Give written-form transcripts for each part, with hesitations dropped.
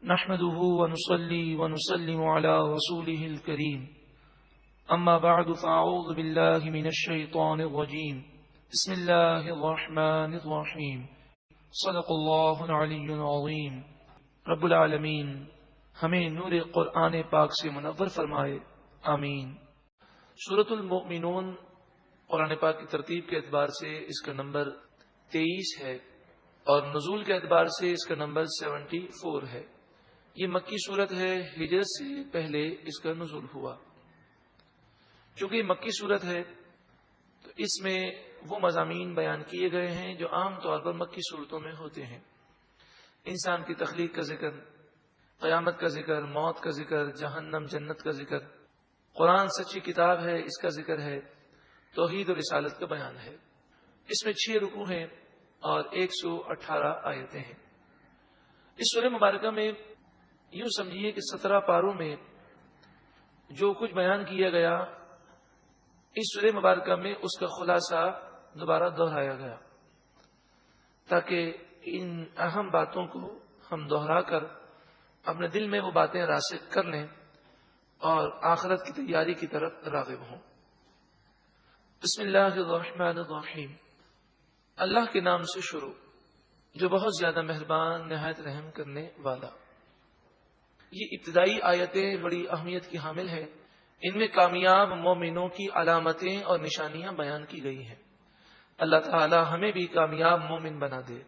نحمده ونصلي ونسلم على رسوله الكريم أما بعد فأعوذ بالله من الشيطان الرجيم بسم الله الرحمن الرحيم صدق الله العلي العظيم رب العالمین ہمیں نور قرآن پاک سے منور فرمائے، آمین۔ سورۃ المؤمنون قرآن پاک کی ترتیب کے اعتبار سے اس کا نمبر 23 ہے اور نزول کے اعتبار سے اس کا نمبر 74 ہے۔ یہ مکی صورت ہے، ہجرت سے پہلے اس کا نزول ہوا۔ چونکہ یہ مکی صورت ہے تو اس میں وہ مضامین بیان کیے گئے ہیں جو عام طور پر مکی صورتوں میں ہوتے ہیں۔ انسان کی تخلیق کا ذکر، قیامت کا ذکر، موت کا ذکر، جہنم جنت کا ذکر، قرآن سچی کتاب ہے اس کا ذکر ہے، توحید اور رسالت کا بیان ہے۔ اس میں 6 رکوع ہیں اور 118 آیتیں ہیں۔ اس سورہ مبارکہ میں یوں سمجھیے کہ 17 پاروں میں جو کچھ بیان کیا گیا، اس سورہ مبارکہ میں اس کا خلاصہ دوبارہ دہرایا گیا، تاکہ ان اہم باتوں کو ہم دہرا کر اپنے دل میں وہ باتیں راسخ کر لیں اور آخرت کی تیاری کی طرف راغب ہوں۔ بسم اللہ الرحمن الرحیم، اللہ کے نام سے شروع جو بہت زیادہ مہربان نہایت رحم کرنے والا۔ یہ ابتدائی آیتیں بڑی اہمیت کی حامل ہیں۔ ان میں کامیاب مومنوں کی علامتیں اور نشانیاں بیان کی گئی ہیں۔ اللہ تعالی ہمیں بھی کامیاب مومن بنا دے۔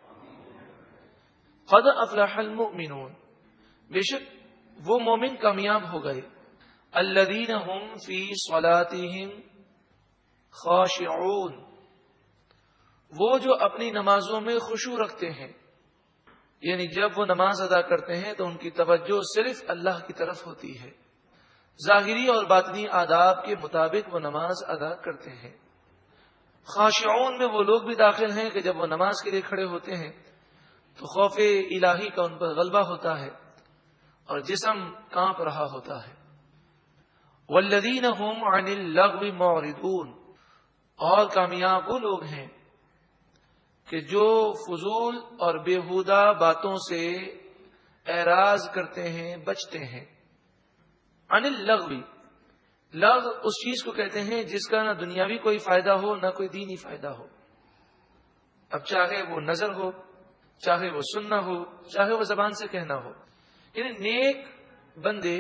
قد افلح المؤمنون، بے شک وہ مومن کامیاب ہو گئے۔ الذین هم فی صلاتهم خاشعون، وہ جو اپنی نمازوں میں خشوع رکھتے ہیں، یعنی جب وہ نماز ادا کرتے ہیں تو ان کی توجہ صرف اللہ کی طرف ہوتی ہے، ظاہری اور باطنی آداب کے مطابق وہ نماز ادا کرتے ہیں۔ خاشعون میں وہ لوگ بھی داخل ہیں کہ جب وہ نماز کے لیے کھڑے ہوتے ہیں تو خوف الہی کا ان پر غلبہ ہوتا ہے اور جسم کانپ رہا ہوتا ہے۔ والذین هم عن اللغو معرضون، اور کامیاب وہ لوگ ہیں کہ جو فضول اور بیہودہ باتوں سے اعراض کرتے ہیں، بچتے ہیں۔ عن اللغو، لغو اس چیز کو کہتے ہیں جس کا نہ دنیاوی کوئی فائدہ ہو نہ کوئی دینی فائدہ ہو۔ اب چاہے وہ نظر ہو، چاہے وہ سننا ہو، چاہے وہ زبان سے کہنا ہو، یعنی نیک بندے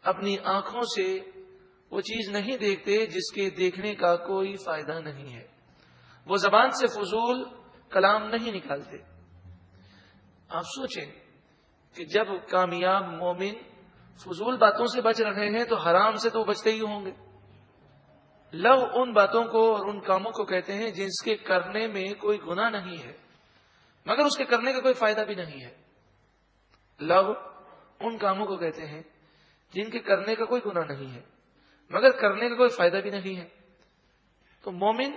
اپنی آنکھوں سے وہ چیز نہیں دیکھتے جس کے دیکھنے کا کوئی فائدہ نہیں ہے، وہ زبان سے فضول کلام نہیں نکالتے۔ آپ سوچیں کہ جب کامیاب مومن فضول باتوں سے بچ رہے ہیں تو حرام سے تو بچتے ہی ہوں گے۔ لغو ان باتوں کو اور ان کاموں کو کہتے ہیں جس کے کرنے میں کوئی گناہ نہیں ہے مگر اس کے کرنے کا کوئی فائدہ بھی نہیں ہے۔ لغو ان کاموں کو کہتے ہیں جن کے کرنے کا کوئی گناہ نہیں ہے مگر کرنے کا کوئی فائدہ بھی نہیں ہے۔ تو مومن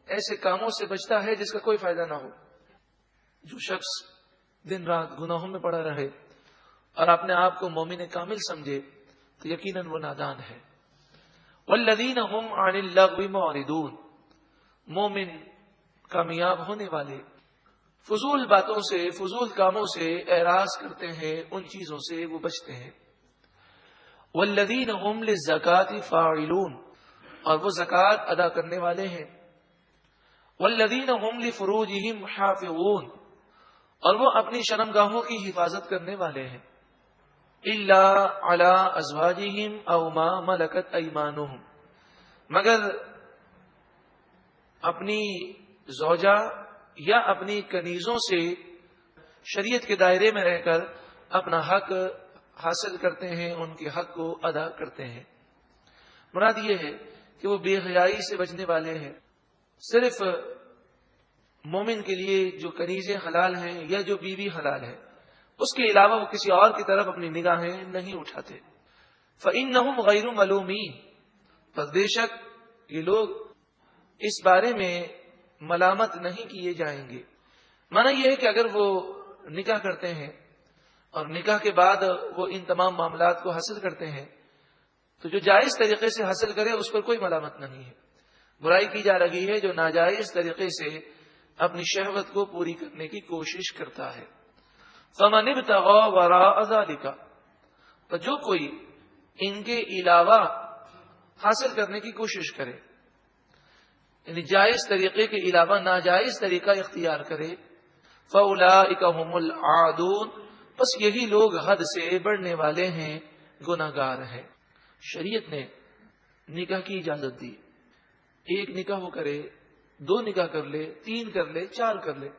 ایسے کاموں سے بچتا ہے جس کا کوئی فائدہ نہ ہو۔ جو شخص دن رات گناہوں میں پڑا رہے اور اپنے آپ کو مومن کامل سمجھے تو یقیناً وہ نادان ہے۔ والذین هم عن اللغو معرضون، مومن کامیاب ہونے والے فضول باتوں سے، فضول کاموں سے اعراض کرتے ہیں، ان چیزوں سے وہ بچتے ہیں۔ والذین هم للزکاة فاعلون، اور وہ زکوٰۃ ادا کرنے والے ہیں۔ والذین هم لفروجهم حافظون، اور وہ اپنی شرمگاہوں کی حفاظت کرنے والے ہیں۔ الا علی ازواجہم او ما ملکت ایمانہم، مگر اپنی زوجہ یا اپنی کنیزوں سے شریعت کے دائرے میں رہ کر اپنا حق حاصل کرتے ہیں، ان کے حق کو ادا کرتے ہیں۔ مراد یہ ہے کہ وہ بے حیائی سے بچنے والے ہیں۔ صرف مومن کے لیے جو کنیزیں حلال ہیں یا جو بیوی حلال ہے، اس کے علاوہ وہ کسی اور کی طرف اپنی نگاہیں نہیں اٹھاتے۔ فَإِنَّهُمْ غَيْرُ مَلُومِينَ، پس بے شک یہ لوگ اس بارے میں ملامت نہیں کیے جائیں گے۔ معنی یہ ہے کہ اگر وہ نکاح کرتے ہیں اور نکاح کے بعد وہ ان تمام معاملات کو حاصل کرتے ہیں تو جو جائز طریقے سے حاصل کرے اس پر کوئی ملامت نہیں ہے۔ برائی کی جا رہی ہے جو ناجائز طریقے سے اپنی شہوت کو پوری کرنے کی کوشش کرتا ہے۔ فمن ابتغى وراء ذلك، تو جو کوئی ان کے علاوہ حاصل کرنے کی کوشش کرے، یعنی جائز طریقے کے علاوہ ناجائز طریقہ اختیار کرے، فاولئک هم العادون، بس یہی لوگ حد سے بڑھنے والے ہیں، گناہگار ہیں۔ شریعت نے نکاح کی اجازت دی، ایک نکاح وہ کرے، 2 نکاح کر لے، 3 کر لے، 4 کر لے،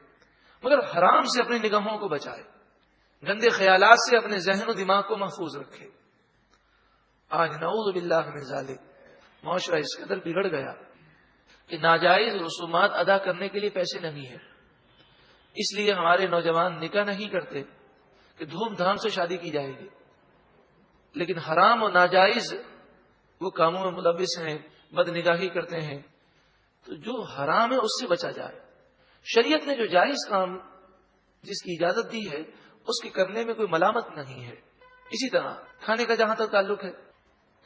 مگر حرام سے اپنے نگاہوں کو بچائے، گندے خیالات سے اپنے ذہن و دماغ کو محفوظ رکھے۔ آج نعوذ باللہ من ذالک معاشرہ اس قدر بگڑ گیا کہ ناجائز رسومات ادا کرنے کے لیے پیسے نہیں ہیں، اس لیے ہمارے نوجوان نکاح نہیں کرتے کہ دھوم دھام سے شادی کی جائے گی، لیکن حرام اور ناجائز وہ کاموں میں ملوث ہیں، بد نگاہی کرتے ہیں، تو جو حرام ہے اس سے بچا جائے۔ شریعت نے جو جائز کام جس کی اجازت دی ہے اس کے کرنے میں کوئی ملامت نہیں ہے۔ اسی طرح کھانے کا جہاں تک تعلق ہے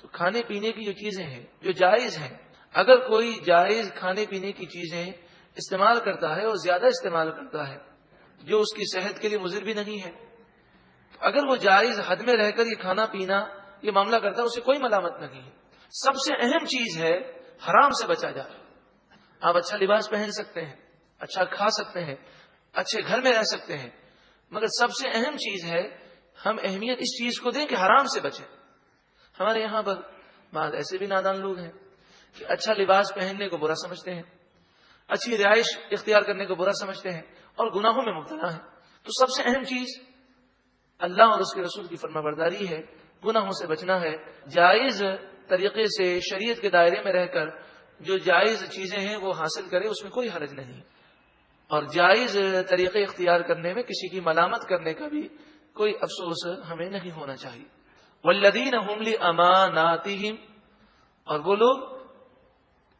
تو کھانے پینے کی جو چیزیں ہیں جو جائز ہیں، اگر کوئی جائز کھانے پینے کی چیزیں استعمال کرتا ہے اور زیادہ استعمال کرتا ہے جو اس کی صحت کے لیے مضر بھی نہیں ہے، اگر وہ جائز حد میں رہ کر یہ کھانا پینا یہ معاملہ کرتا ہے اسے کوئی ملامت نہیں ہے۔ سب سے اہم چیز ہے حرام سے بچا جائے۔ آپ اچھا لباس پہن سکتے ہیں، اچھا کھا سکتے ہیں، اچھے گھر میں رہ سکتے ہیں، مگر سب سے اہم چیز ہے ہم اہمیت اس چیز کو دیں کہ حرام سے بچیں۔ ہمارے یہاں پر بعض ایسے بھی نادان لوگ ہیں کہ اچھا لباس پہننے کو برا سمجھتے ہیں، اچھی رہائش اختیار کرنے کو برا سمجھتے ہیں اور گناہوں میں مبتلا ہیں۔ تو سب سے اہم چیز اللہ اور اس کے رسول کی فرما برداری ہے، گناہوں سے بچنا ہے، جائز طریقے سے شریعت کے دائرے میں رہ کر جو جائز چیزیں ہیں وہ حاصل کرے، اس میں کوئی حرج نہیں، اور جائز طریقے اختیار کرنے میں کسی کی ملامت کرنے کا بھی کوئی افسوس ہمیں نہیں ہونا چاہیے۔ والذین هم لاماناتہم، اور وہ لوگ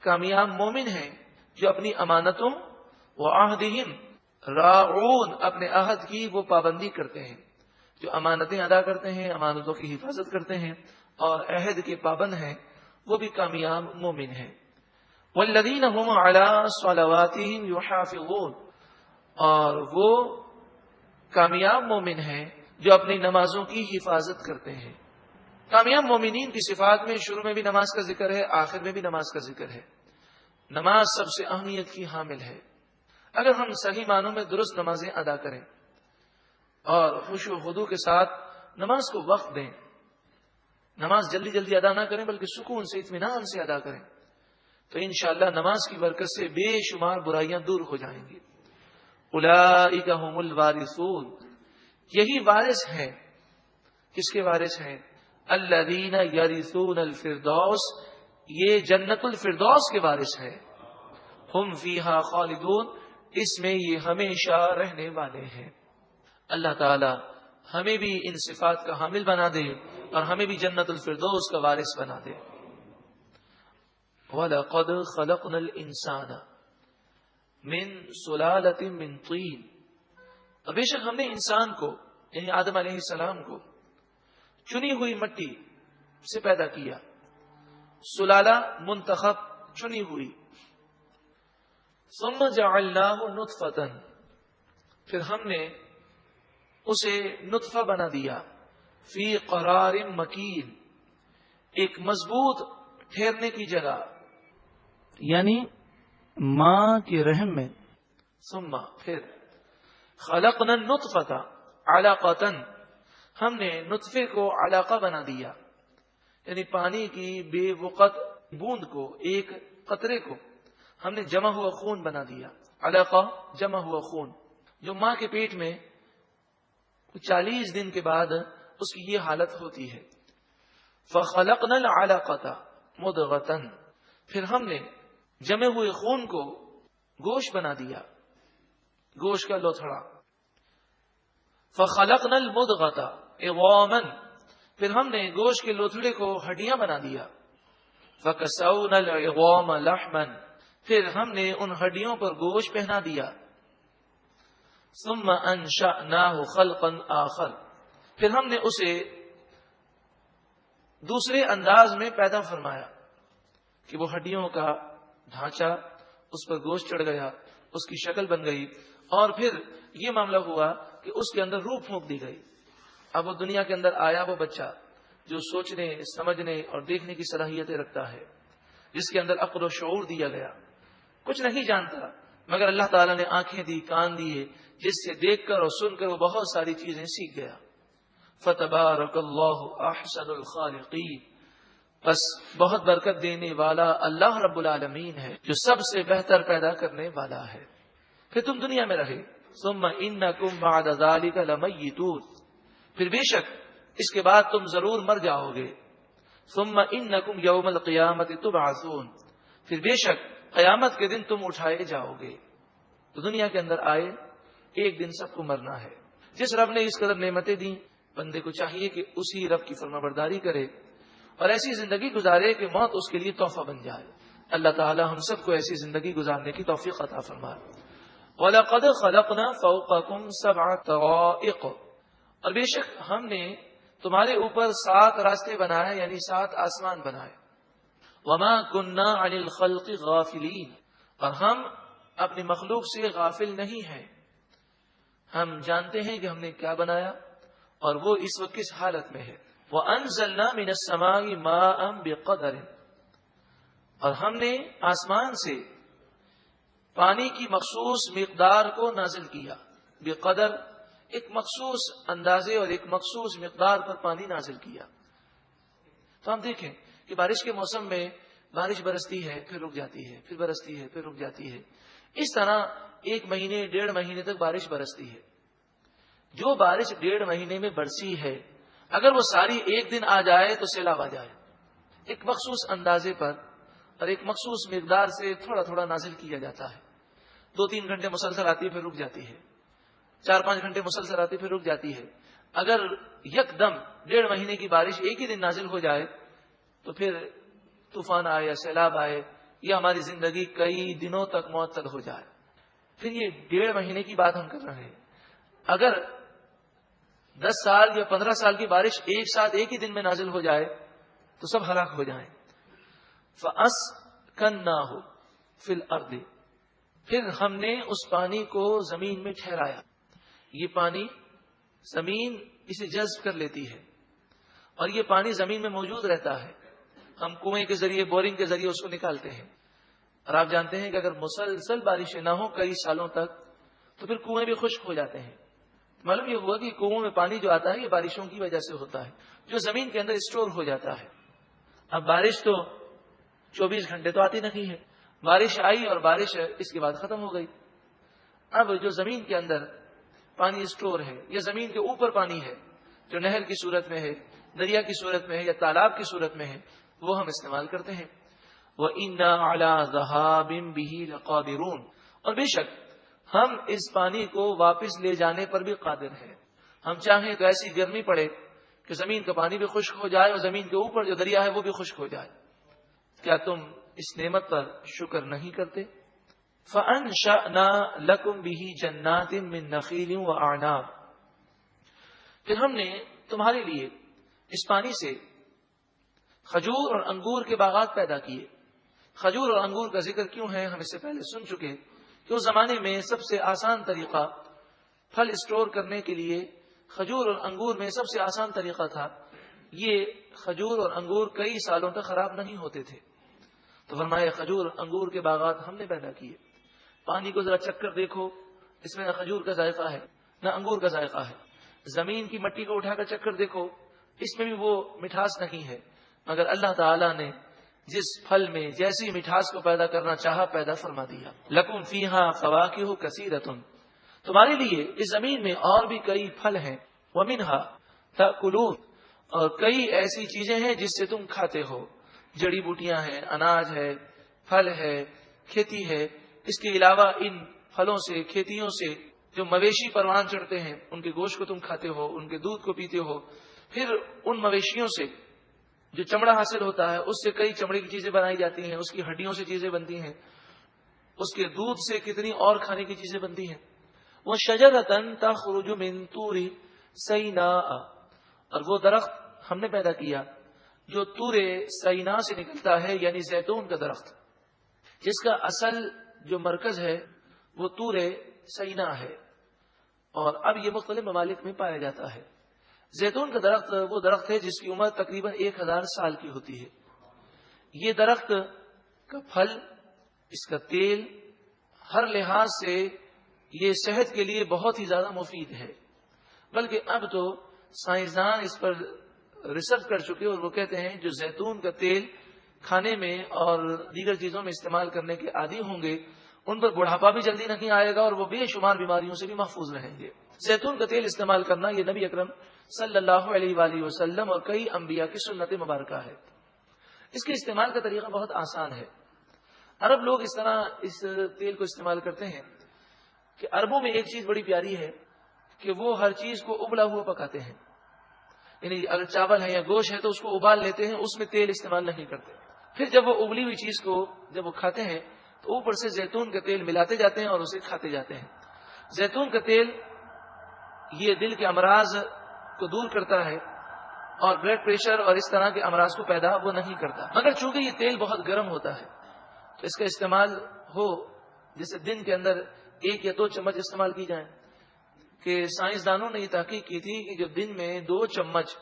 کامیاب مومن ہیں جو اپنی امانتوں وعہدہم راعون، اپنے عہد کی وہ پابندی کرتے ہیں، جو امانتیں ادا کرتے ہیں، امانتوں کی حفاظت کرتے ہیں اور عہد کے پابند ہیں، وہ بھی کامیاب مومن ہیں۔ والذین هم علی صلواتہم یحافظون، اور وہ کامیاب مومن ہیں جو اپنی نمازوں کی حفاظت کرتے ہیں۔ کامیاب مومنین کی صفات میں شروع میں بھی نماز کا ذکر ہے، آخر میں بھی نماز کا ذکر ہے۔ نماز سب سے اہمیت کی حامل ہے۔ اگر ہم صحیح معنوں میں درست نمازیں ادا کریں اور خشوع و خضوع کے ساتھ نماز کو وقت دیں، نماز جلدی جلدی ادا نہ کریں بلکہ سکون سے اطمینان سے ادا کریں، تو انشاءاللہ نماز کی برکت سے بے شمار برائیاں دور ہو جائیں گی۔ اولئک هم الوارثون، یہی وارث ہیں۔ کس کے وارث ہیں؟ الذین یرثون الفردوس، یہ جنت الفردوس کے وارث ہیں۔ ہم فیہا خالدون، اس میں یہ ہمیشہ رہنے والے ہیں۔ اللہ تعالی ہمیں بھی ان صفات کا حامل بنا دے اور ہمیں بھی جنت الفردوس کا وارث بنا دے۔ وَلَقَدْ خَلَقْنَا الْإِنسَانَ مِنْ سُلَالَةٍ مِنْ طِينٍ، اور بے شک ہم نے انسان کو یعنی آدم علیہ السلام کو چنی ہوئی مٹی سے پیدا کیا۔ سلالہ منتخب، چنی ہوئی۔ ثم جعلناہ نطفۃ، پھر ہم نے اسے نطفہ بنا دیا، فی قرار مکین، ایک مضبوط ٹھہرنے کی جگہ، یعنی ماں کے رحم میں۔ ثم، پھر، خلقنا النطفۃ علقۃ، ہم نے نطفے کو علقہ بنا دیا، یعنی پانی کی بے وقت بوند کو، ایک قطرے کو ہم نے جمع ہوا خون بنا دیا۔ علقہ جمع ہوا خون، جو ماں کے پیٹ میں 40 دن کے بعد اس کی یہ حالت ہوتی ہے۔ فخلقنا العلقۃ مضغۃ، پھر ہم نے جمے ہوئے خون کو گوشت بنا دیا، گوشت کا لوتھڑا۔ فخلقنا المضغۃ عظاما، پھر ہم نے گوشت کے لوتھڑے کو ہڈیاں بنا دیا۔ فکسونا العظام لحما، پھر ہم نے ان ہڈیوں پر گوشت پہنا دیا۔ ثم انشأناہ خلقا آخر، پھر ہم نے اسے دوسرے انداز میں پیدا فرمایا کہ وہ ہڈیوں کا ڈھانچہ، اس پر گوشت چڑھ گیا، اس کی شکل بن گئی، اور پھر یہ معاملہ ہوا کہ اس کے اندر روح پھونک دی گئی. اب وہ دنیا کے اندر آیا وہ بچہ جو سوچنے سمجھنے اور دیکھنے کی صلاحیتیں رکھتا ہے، جس کے اندر عقل و شعور دیا گیا، کچھ نہیں جانتا مگر اللہ تعالیٰ نے آنکھیں دی، کان دیے، جس سے دیکھ کر اور سن کر وہ بہت ساری چیزیں سیکھ گیا. فتبارک اللہ احسن الخالقین، بس بہت برکت دینے والا اللہ رب العالمین ہے جو سب سے بہتر پیدا کرنے والا ہے. پھر تم دنیا میں رہے، ثم انکم بعد ذلک لمیتون، پھر بے شک اس کے بعد تم ضرور مر جاؤ گے. ثم انکم یوم القیامت تبعثون، پھر بے شک قیامت کے دن تم اٹھائے جاؤ گے. تو دنیا کے اندر آئے، ایک دن سب کو مرنا ہے. جس رب نے اس قدر نعمتیں دی، بندے کو چاہیے کہ اسی رب کی فرما برداری کرے اور ایسی زندگی گزارے کہ موت اس کے لیے تحفہ بن جائے. اللہ تعالی ہم سب کو ایسی زندگی گزارنے کی توفیق عطا فرمائے. وَلَقَدْ خَلَقْنَا فَوْقَكُمْ سَبْعَ طَرَائِقَ، اور بے شک ہم نے تمہارے اوپر 7 راستے بنائے، یعنی 7 آسمان بنائے. وَمَا كُنَّا عَنِ الْخَلْقِ غَافِلِينَ، اور ہم اپنی مخلوق سے غافل نہیں ہیں، ہم جانتے ہیں کہ ہم نے کیا بنایا اور وہ اس وقت کس حالت میں ہے. وَأَنزَلْنَا مِنَ السَّمَاءِ مَاءً بِقَدَرٍ، اور ہم نے آسمان سے پانی کی مخصوص مقدار کو نازل کیا. بقدر، ایک مخصوص اندازے اور ایک مخصوص مقدار پر پانی نازل کیا. تو ہم دیکھیں کہ بارش کے موسم میں بارش برستی ہے پھر رک جاتی ہے، پھر برستی ہے پھر رک جاتی ہے. اس طرح 1 مہینے 1.5 مہینے تک بارش برستی ہے. جو بارش 1.5 مہینے میں برسی ہے، اگر وہ ساری ایک دن آ جائے تو سیلاب آ جائے. ایک مخصوص اندازے پر اور ایک مخصوص مقدار سے تھوڑا تھوڑا نازل کیا جاتا ہے. 2-3 گھنٹے مسلسل آتی ہے پھر رک جاتی ہے، 4-5 گھنٹے مسلسل آتی ہے پھر رک جاتی ہے. اگر یک دم 1.5 مہینے کی بارش ایک ہی دن نازل ہو جائے تو پھر طوفان آئے یا سیلاب آئے یا ہماری زندگی کئی دنوں تک معطل ہو جائے. پھر یہ 1.5 مہینے کی بات ہم کر رہے ہیں. اگر 10 سال یا 15 سال کی بارش ایک ساتھ ایک ہی دن میں نازل ہو جائے تو سب ہلاک ہو جائیں. فَأَسْكَنَّاهُ فِي الْأَرْضِ، پھر ہم نے اس پانی کو زمین میں ٹھہرایا. یہ پانی زمین اسے جذب کر لیتی ہے اور یہ پانی زمین میں موجود رہتا ہے. ہم کنویں کے ذریعے، بورنگ کے ذریعے اس کو نکالتے ہیں. اور آپ جانتے ہیں کہ اگر مسلسل بارشیں نہ ہوں کئی سالوں تک تو پھر کنویں بھی خشک ہو جاتے ہیں. معلوم یہ ہوا کہ کنووں میں پانی جو آتا ہے یہ بارشوں کی وجہ سے ہوتا ہے، جو زمین کے اندر اسٹور ہو جاتا ہے. اب بارش تو 24 گھنٹے تو آتی نہیں ہے، بارش آئی اور بارش اس کے بعد ختم ہو گئی. اب جو زمین کے اندر پانی اسٹور ہے یا زمین کے اوپر پانی ہے جو نہر کی صورت میں ہے، دریا کی صورت میں ہے یا تالاب کی صورت میں ہے، وہ ہم استعمال کرتے ہیں. وَإِنَّا عَلَىٰ ذَهَابٍ بِهِ لَقَادِرُونَ، اور بے شک ہم اس پانی کو واپس لے جانے پر بھی قادر ہیں. ہم چاہیں تو ایسی گرمی پڑے کہ زمین کا پانی بھی خشک ہو جائے اور زمین کے اوپر جو دریا ہے وہ بھی خشک ہو جائے. کیا تم اس نعمت پر شکر نہیں کرتے؟ فَأَنشَأْنَا لَكُمْ بِهِ جَنَّاتٍ مِّن نَخِيلٍ وَأَعْنَابٍ، پھر ہم نے تمہارے لیے اس پانی سے کھجور اور انگور کے باغات پیدا کیے. کھجور اور انگور کا ذکر کیوں ہے ہم اس سے پہلے سن چکے کہ اس زمانے میں سب سے آسان طریقہ پھل اسٹور کرنے کے لیے کھجور اور انگور میں سب سے آسان طریقہ تھا. یہ کھجور اور انگور کئی سالوں تک خراب نہیں ہوتے تھے. تو فرمایا کھجور اور انگور کے باغات ہم نے پیدا کیے. پانی کو ذرا چکھ کر دیکھو، اس میں نہ کھجور کا ذائقہ ہے نہ انگور کا ذائقہ ہے. زمین کی مٹی کو اٹھا کر چکھ کر دیکھو، اس میں بھی وہ مٹھاس نہیں ہے، مگر اللہ تعالیٰ نے جس پھل میں جیسی مٹھاس کو پیدا کرنا چاہا پیدا فرما دیا. لَكُمْ فِيهَا فَوَاكِهُ كَثِيرَةٌ، تمہارے لیے اس زمین میں اور بھی کئی پھل ہیں. وَمِنْهَا تَأْكُلُونَ، اور کئی ایسی چیزیں ہیں جس سے تم کھاتے ہو. جڑی بوٹیاں ہیں، اناج ہے، پھل ہے، کھیتی ہے. اس کے علاوہ ان پھلوں سے، کھیتیوں سے جو مویشی پروان چڑھتے ہیں ان کے گوشت کو تم کھاتے ہو، ان کے دودھ کو پیتے ہو. پھر ان مویشیوں سے جو چمڑا حاصل ہوتا ہے اس سے کئی چمڑے کی چیزیں بنائی جاتی ہیں، اس کی ہڈیوں سے چیزیں بنتی ہیں، اس کے دودھ سے کتنی اور کھانے کی چیزیں بنتی ہیں. وَشَجَرَةً تَخْرُجُ مِن طُورِ سَيْنَاءَ، اور وہ درخت ہم نے پیدا کیا جو طور سینا سے نکلتا ہے، یعنی زیتون کا درخت، جس کا اصل جو مرکز ہے وہ طور سینا ہے. اور اب یہ مختلف ممالک میں پایا جاتا ہے۔ زیتون کا درخت وہ درخت ہے جس کی عمر تقریباً 1000 سال کی ہوتی ہے۔ یہ درخت کا پھل، اس کا تیل، ہر لحاظ سے یہ صحت کے لیے بہت ہی زیادہ مفید ہے، بلکہ اب تو سائنسدان اس پر ریسرچ کر چکے اور وہ کہتے ہیں جو زیتون کا تیل کھانے میں اور دیگر چیزوں میں استعمال کرنے کے عادی ہوں گے ان پر بڑھاپا بھی جلدی نہیں آئے گا اور وہ بے شمار بیماریوں سے بھی محفوظ رہیں گے۔ زیتون کا تیل استعمال کرنا یہ نبی اکرم صلی اللہ علیہ وآلہ وسلم اور کئی انبیاء کی سنت مبارکہ ہے۔ اس کے استعمال کا طریقہ بہت آسان ہے۔ عرب لوگ اس طرح اس تیل کو استعمال کرتے ہیں کہ عربوں میں ایک چیز بڑی پیاری ہے کہ وہ ہر چیز کو ابلا ہوا پکاتے ہیں، یعنی اگر چاول ہے یا گوشت ہے تو اس کو ابال لیتے ہیں، اس میں تیل استعمال نہیں کرتے۔ پھر جب وہ ابلی ہوئی چیز کو جب وہ کھاتے ہیں تو اوپر سے زیتون کا تیل ملاتے جاتے ہیں اور اسے کھاتے جاتے ہیں۔ زیتون کا تیل یہ دل کے امراض کو دور کرتا ہے اور بلڈ پریشر اور اس طرح کے امراض کو پیدا وہ نہیں کرتا، مگر چونکہ یہ تیل بہت گرم ہوتا ہے تو اس کا استعمال ہو جیسے دن کے اندر 1 یا 2 چمچ استعمال کی جائیں، کہ سائنسدانوں نے یہ تحقیق کی تھی کہ جو دن میں 2 چمچ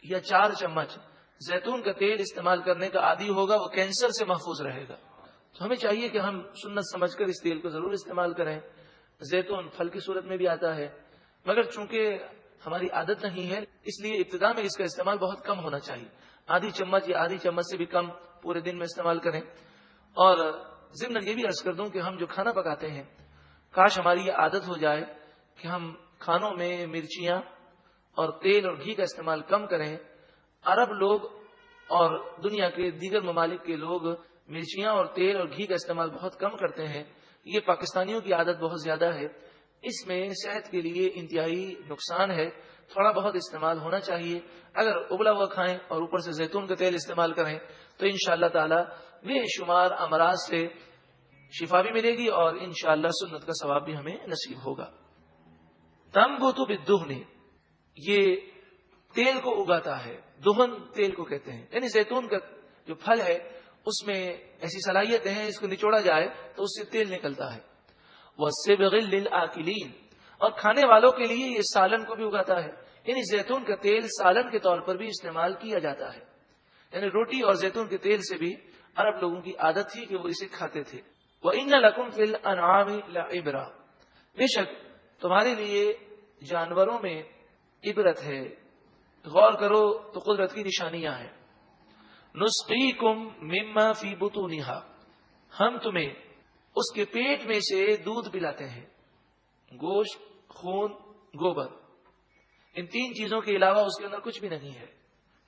یا 4 چمچ زیتون کا تیل استعمال کرنے کا عادی ہوگا وہ کینسر سے محفوظ رہے گا۔ تو ہمیں چاہیے کہ ہم سنت سمجھ کر اس تیل کو ضرور استعمال کریں۔ زیتون پھل کی صورت میں بھی آتا ہے، مگر چونکہ ہماری عادت نہیں ہے اس لیے ابتدا میں اس کا استعمال بہت کم ہونا چاہیے، آدھی چمچ یا آدھی چمچ سے بھی کم پورے دن میں استعمال کریں۔ اور ضمن یہ بھی عرض کر دوں کہ ہم جو کھانا پکاتے ہیں کاش ہماری یہ عادت ہو جائے کہ ہم کھانوں میں مرچیاں اور تیل اور گھی کا استعمال کم کریں۔ عرب لوگ اور دنیا کے دیگر ممالک کے لوگ مرچیاں اور تیل اور گھی کا استعمال بہت کم کرتے ہیں، یہ پاکستانیوں کی عادت بہت زیادہ ہے، اس میں صحت کے لیے انتہائی نقصان ہے، تھوڑا بہت استعمال ہونا چاہیے۔ اگر ابلا ہوا کھائیں اور اوپر سے زیتون کا تیل استعمال کریں تو انشاءاللہ تعالی بے شمار امراض سے شفا بھی ملے گی اور انشاءاللہ سنت کا ثواب بھی ہمیں نصیب ہوگا۔ تنبت بالدہن، یہ تیل کو اگاتا ہے، دہن تیل کو کہتے ہیں، یعنی زیتون کا جو پھل ہے اس میں ایسی صلاحیتیں ہیں اس کو نچوڑا جائے تو اس سے تیل نکلتا ہے۔ وَالصِّبْغِ لِلْآكِلِينَ، اور کھانے والوں کے لیے یہ سالن کو بھی اگاتا ہے، یعنی زیتون کا تیل سالن کے طور پر بھی استعمال کیا جاتا ہے، یعنی روٹی اور زیتون کے تیل سے بھی عرب لوگوں کی عادت تھی کہ وہ اسے کھاتے تھے۔ وَإِنَّ لَكُمْ فِي الْأَنْعَامِ لَعِبْرَةً، بے شک تمہارے لیے جانوروں میں عبرت ہے، غور کرو تو قدرت کی نشانیاں ہیں۔ نسقیکم مما فی بطونہا، ہم تمہیں اس کے پیٹ میں سے دودھ پلاتے ہیں، گوشت، خون، گوبر، ان 3 چیزوں کے علاوہ اس کے اندر کچھ بھی نہیں ہے،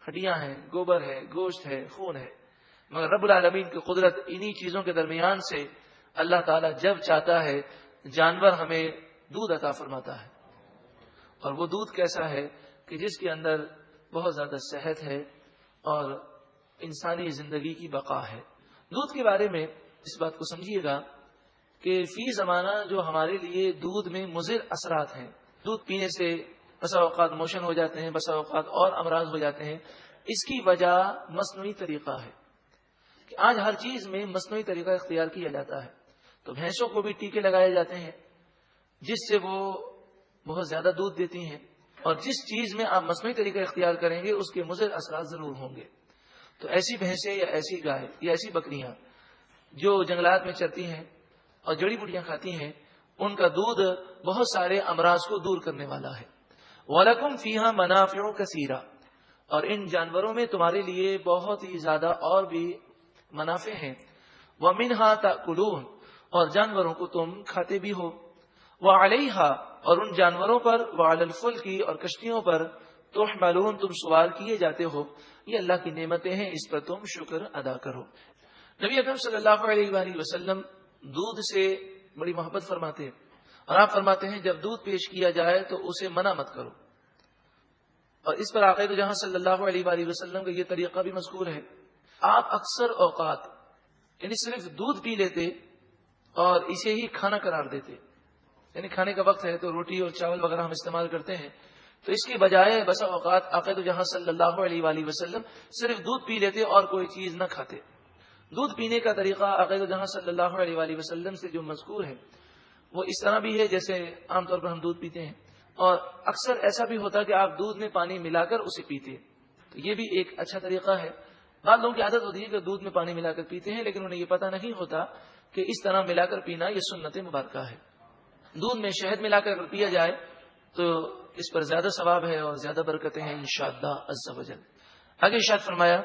ہڈیاں ہیں، گوبر ہے، گوشت ہے، خون ہے، مگر رب العالمین کی قدرت انہی چیزوں کے درمیان سے اللہ تعالیٰ جب چاہتا ہے جانور ہمیں دودھ عطا فرماتا ہے، اور وہ دودھ کیسا ہے کہ جس کے اندر بہت زیادہ صحت ہے اور انسانی زندگی کی بقا ہے۔ دودھ کے بارے میں اس بات کو سمجھیے گا کہ فی زمانہ جو ہمارے لیے دودھ میں مضر اثرات ہیں، دودھ پینے سے بسا اوقات موشن ہو جاتے ہیں، بسا اوقات اور امراض ہو جاتے ہیں، اس کی وجہ مصنوعی طریقہ ہے کہ آج ہر چیز میں مصنوعی طریقہ اختیار کیا جاتا ہے۔ تو بھینسوں کو بھی ٹیکے لگائے جاتے ہیں جس سے وہ بہت زیادہ دودھ دیتی ہیں، اور جس چیز میں آپ مصنوعی طریقہ اختیار کریں گے اس کے مضر اثرات ضرور ہوں گے۔ تو ایسی بھینسیں یا ایسی گائے یا ایسی بکریاں جو جنگلات میں چرتی ہیں اور جڑی بوٹیاں کھاتی ہیں، ان کا دودھ بہت سارے امراض کو دور کرنے والا ہے۔ وَلَكُمْ فِيهَا مَنَافِعُ كَثِيرَةٌ، اور ان جانوروں میں تمہارے لیے بہت ہی زیادہ اور بھی منافع ہیں۔ وَمِنْهَا تَأْكُلُونَ، اور جانوروں کو تم کھاتے بھی ہو۔ وَعَلَيْهَا، اور ان جانوروں پر، وَعَلَى الْفُلْكِ، اور کشتیوں پر، تحملون، تم سوار کیے جاتے ہو۔ یہ اللہ کی نعمتیں ہیں، اس پر تم شکر ادا کرو۔ نبی اکرم صلی اللہ علیہ وآلہ وسلم دودھ سے بڑی محبت فرماتے ہیں، اور آپ فرماتے ہیں جب دودھ پیش کیا جائے تو اسے منع مت کرو۔ اور اس پر آقا جہاں صلی اللہ علیہ وآلہ وسلم کا یہ طریقہ بھی مذکور ہے۔ آپ اکثر اوقات یعنی صرف دودھ پی لیتے اور اسے ہی کھانا قرار دیتے، یعنی کھانے کا وقت ہے تو روٹی اور چاول وغیرہ ہم استعمال کرتے ہیں، تو اس کے بجائے بسا اوقات آقا جہاں صلی اللہ علیہ وآلہ وسلم صرف دودھ پی لیتے اور کوئی چیز نہ کھاتے۔ دودھ پینے کا طریقہ آقا جہاں صلی اللہ علیہ وآلہ وسلم سے جو مذکور ہے وہ اس طرح بھی ہے جیسے عام طور پر ہم دودھ پیتے ہیں، اور اکثر ایسا بھی ہوتا ہے کہ آپ دودھ میں پانی ملا کر اسے پیتے ہیں، تو یہ بھی ایک اچھا طریقہ ہے۔ بعض لوگوں کی عادت ہوتی ہے کہ دودھ میں پانی ملا کر پیتے ہیں، لیکن انہیں یہ پتہ نہیں ہوتا کہ اس طرح ملا کر پینا یہ سنت مبارکہ ہے۔ دودھ میں شہد ملا کر پیا جائے تو اس پر زیادہ ثواب ہے اور زیادہ برکتیں ہیں انشاءاللہ عز و جل۔ آگے ارشاد فرمایا